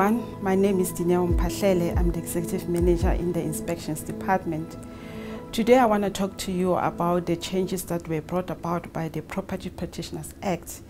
everyone. My name is Dineo Mphahele. I'm the Executive Manager in the Inspections Department. Today I want to talk to you about the changes that were brought about by the Property Practitioners Act.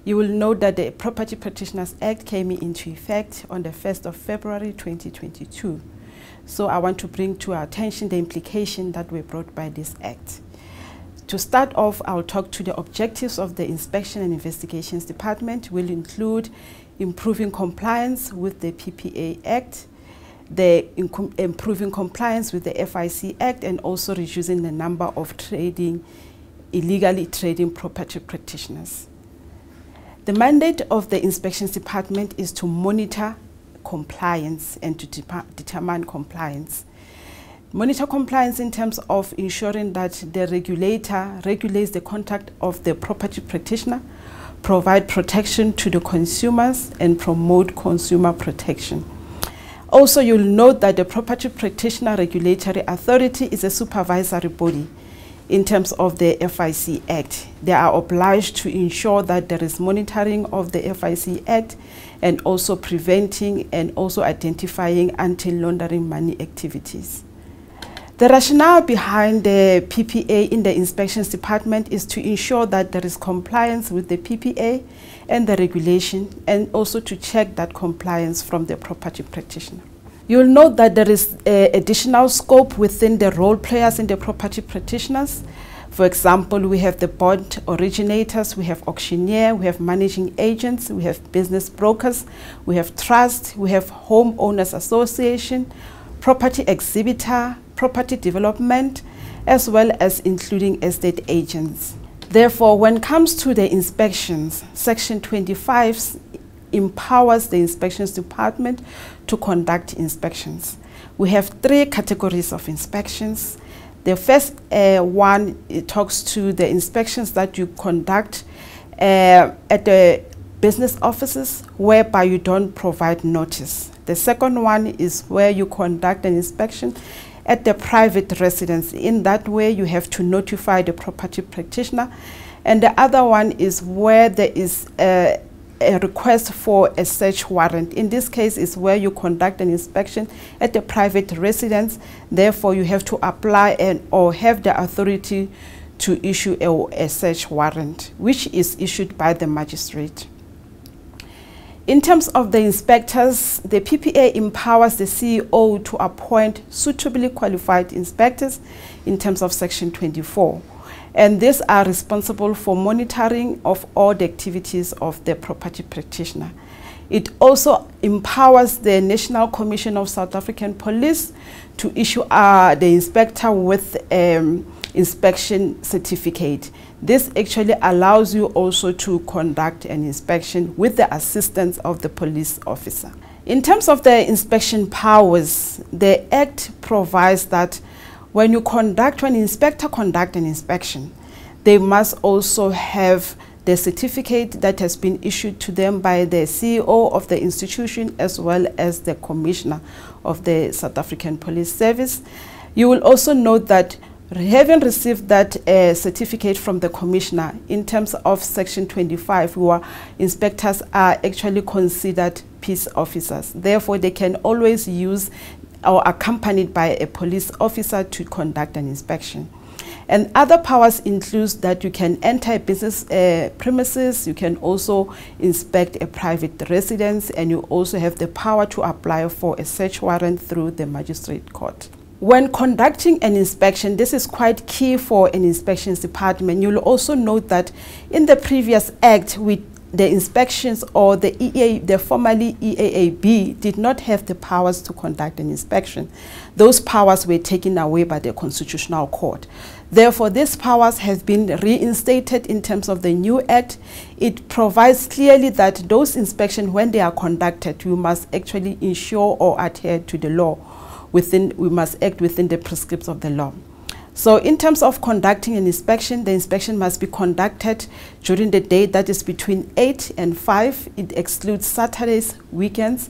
You will know that the Property Practitioners Act came into effect on the 1st of February 2022. So I want to bring to our attention the implications that were brought by this act. To start off, I'll talk to the objectives of the Inspection and Investigations Department will include improving compliance with the PPRA Act, improving compliance with the FIC Act, and also reducing the number of illegally trading property practitioners. The mandate of the Inspections Department is to monitor compliance and to determine compliance. Monitor compliance in terms of ensuring that the regulator regulates the conduct of the property practitioner, provide protection to the consumers, and promote consumer protection. Also, you'll note that the Property Practitioner Regulatory Authority is a supervisory body in terms of the FIC Act. They are obliged to ensure that there is monitoring of the FIC Act and also preventing and also identifying anti-laundering money activities. The rationale behind the PPRA in the Inspections Department is to ensure that there is compliance with the PPRA and the regulation, and also to check that compliance from the property practitioner. You'll note that there is additional scope within the role players in the property practitioners. For example, we have the bond originators, we have auctioneer, we have managing agents, we have business brokers, we have trust, we have homeowners association, property exhibitor, property development, as well as including estate agents. Therefore, when it comes to the inspections, Section 25 empowers the Inspections Department to conduct inspections. We have three categories of inspections. The first one, it talks to the inspections that you conduct at the business offices whereby you don't provide notice. The second one is where you conduct an inspection at the private residence. In that way, you have to notify the property practitioner. And the other one is where there is a request for a search warrant. In this case, is where you conduct an inspection at the private residence. Therefore, you have to apply or have the authority to issue a search warrant, which is issued by the magistrate. In terms of the inspectors, the PPRA empowers the CEO to appoint suitably qualified inspectors in terms of Section 24. And these are responsible for monitoring of all the activities of the property practitioner. It also empowers the National Commission of South African Police to issue the inspector with inspection certificate. This actually allows you also to conduct an inspection with the assistance of the police officer. In terms of the inspection powers, the Act provides that when an inspector conducts an inspection, they must also have the certificate that has been issued to them by the CEO of the institution as well as the Commissioner of the South African Police Service. You will also note that having received that certificate from the Commissioner, in terms of Section 25, where inspectors are actually considered peace officers. Therefore, they can always use or accompanied by a police officer to conduct an inspection. And other powers include that you can enter a business premises, you can also inspect a private residence, and you also have the power to apply for a search warrant through the magistrate court. When conducting an inspection, this is quite key for an inspections department. You'll also note that in the previous act, the inspections or the formerly EAAB did not have the powers to conduct an inspection. Those powers were taken away by the Constitutional Court. Therefore, these powers have been reinstated in terms of the new act. It provides clearly that those inspections, when they are conducted, you must actually ensure or adhere to the law. We must act within the prescriptions of the law. So in terms of conducting an inspection, the inspection must be conducted during the day that is between 8 and 5. It excludes Saturdays, weekends,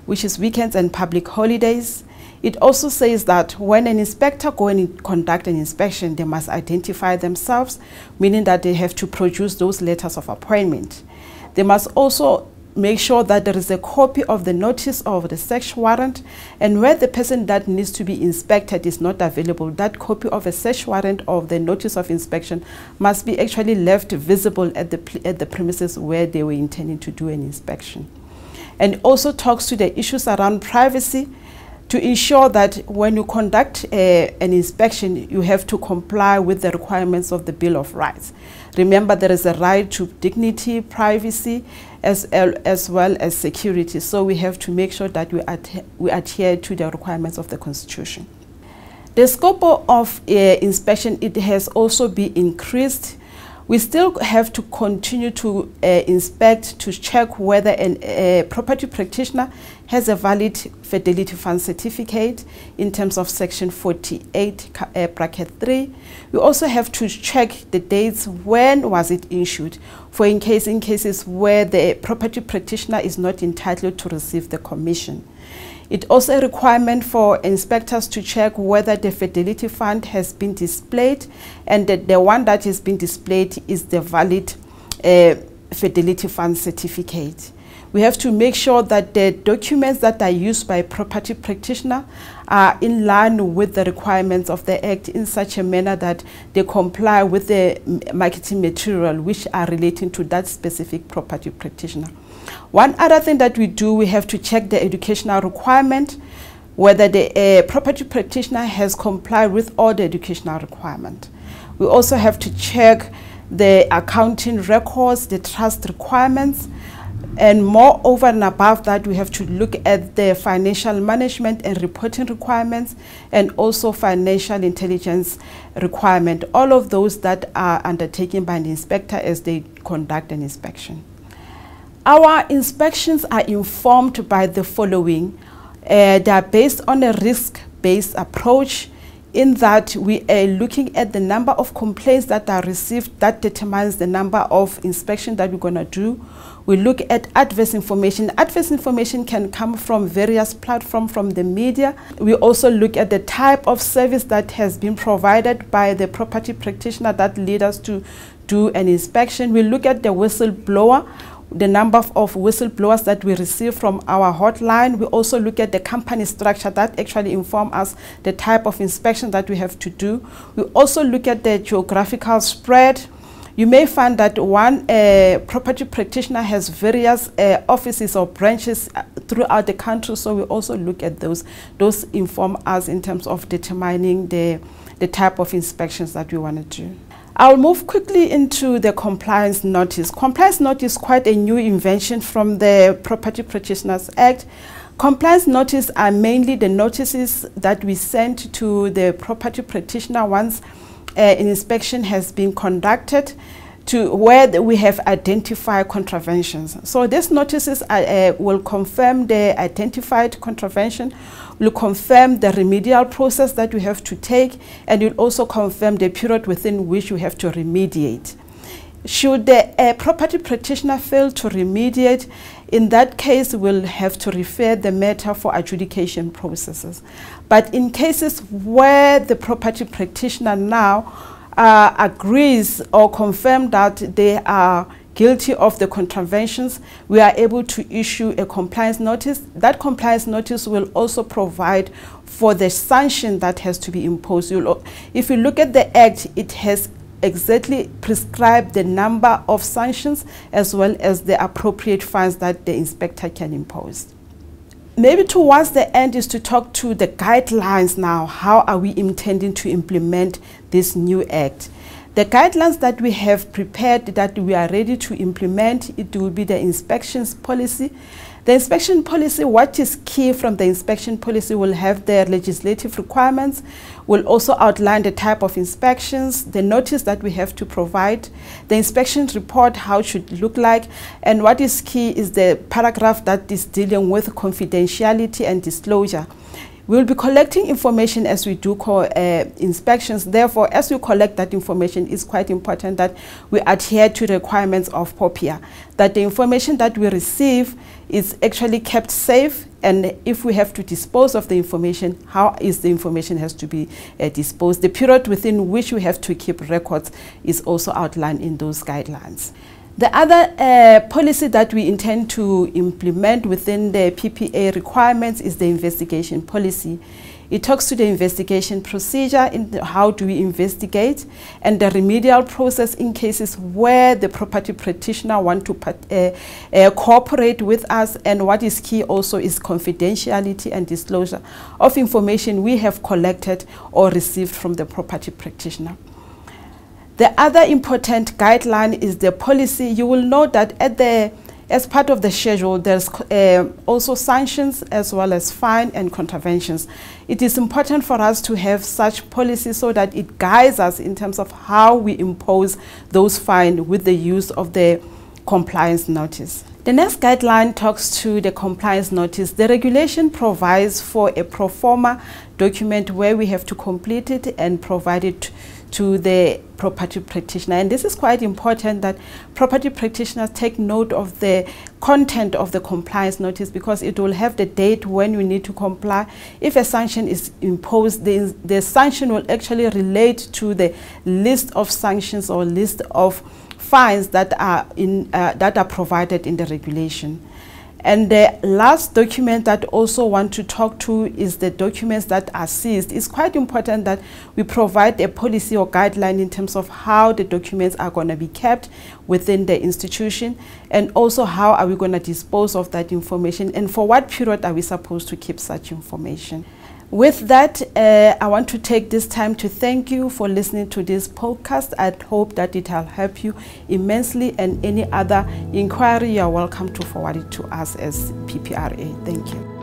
which is weekends and public holidays. It also says that when an inspector goes and conduct an inspection, they must identify themselves, meaning that they have to produce those letters of appointment. They must also make sure that there is a copy of the notice of the search warrant, and where the person that needs to be inspected is not available, that copy of a search warrant of the notice of inspection must be actually left visible at the premises where they were intending to do an inspection. And it also talks to the issues around privacy, to ensure that when you conduct an inspection, you have to comply with the requirements of the Bill of Rights. Remember, there is a right to dignity, privacy, as well as security. So we have to make sure that we adhere to the requirements of the Constitution. The scope of inspection, it has also been increased. We still have to continue to inspect, to check whether a property practitioner has a valid Fidelity Fund certificate in terms of Section 48, bracket 3. We also have to check the dates, when was it issued, for in cases where the property practitioner is not entitled to receive the commission. It's also a requirement for inspectors to check whether the Fidelity Fund has been displayed, and that the one that has been displayed is the valid Fidelity Fund certificate. We have to make sure that the documents that are used by property practitioner are in line with the requirements of the Act in such a manner that they comply with the marketing material which are relating to that specific property practitioner. One other thing that we do, we have to check the educational requirement, whether the property practitioner has complied with all the educational requirement. We also have to check the accounting records, the trust requirements, and moreover and above that, we have to look at the financial management and reporting requirements, and also financial intelligence requirement, all of those that are undertaken by an inspector as they conduct an inspection. Our inspections are informed by the following. They are based on a risk-based approach, in that we are looking at the number of complaints that are received. That determines the number of inspections that we're going to do. We look at adverse information. Adverse information can come from various platforms, from the media. We also look at the type of service that has been provided by the property practitioner that lead us to do an inspection. We look at the whistleblower, the number of whistleblowers that we receive from our hotline. We also look at the company structure that actually inform us the type of inspection that we have to do. We also look at the geographical spread. You may find that one property practitioner has various offices or branches throughout the country, so we also look at those. Those inform us in terms of determining the type of inspections that we want to do. I'll move quickly into the compliance notice. Compliance notice is quite a new invention from the Property Practitioners Act. Compliance notice are mainly the notices that we send to the property practitioner once an inspection has been conducted, to where we have identified contraventions. So these notices will confirm the identified contravention, will confirm the remedial process that we have to take, and will also confirm the period within which we have to remediate. Should the property practitioner fail to remediate, in that case we'll have to refer the matter for adjudication processes. But in cases where the property practitioner now agrees or confirms that they are guilty of the contraventions, we are able to issue a compliance notice. That compliance notice will also provide for the sanction that has to be imposed. If you look at the Act, it has exactly prescribed the number of sanctions as well as the appropriate fines that the inspector can impose. Maybe towards the end is to talk to the guidelines now. How are we intending to implement this new Act? The guidelines that we have prepared, that we are ready to implement, it will be the inspections policy. The inspection policy, what is key from the inspection policy, will have the legislative requirements, will also outline the type of inspections, the notice that we have to provide, the inspection report, how it should look like, and what is key is the paragraph that is dealing with confidentiality and disclosure. We'll be collecting information as we do inspections. Therefore, as we collect that information, it's quite important that we adhere to the requirements of PPRA, that the information that we receive is actually kept safe, and if we have to dispose of the information, how is the information has to be disposed. The period within which we have to keep records is also outlined in those guidelines. The other policy that we intend to implement within the PPA requirements is the investigation policy. It talks to the investigation procedure, in how do we investigate, and the remedial process in cases where the property practitioner want to cooperate with us. And what is key also is confidentiality and disclosure of information we have collected or received from the property practitioner. The other important guideline is the policy. You will know that as part of the schedule, there's also sanctions as well as fine and contraventions. It is important for us to have such policy so that it guides us in terms of how we impose those fines with the use of the compliance notice. The next guideline talks to the compliance notice. The regulation provides for a pro forma document where we have to complete it and provide it to the property practitioner. And this is quite important that property practitioners take note of the content of the compliance notice, because it will have the date when we need to comply. If a sanction is imposed, the sanction will actually relate to the list of sanctions or list of fines that are provided in the regulation. And the last document that also want to talk to is the documents that are seized. It's quite important that we provide a policy or guideline in terms of how the documents are going to be kept within the institution, and also how are we going to dispose of that information, and for what period are we supposed to keep such information. With that, I want to take this time to thank you for listening to this podcast. I hope that it will help you immensely, and any other inquiry, you are welcome to forward it to us as PPRA. Thank you.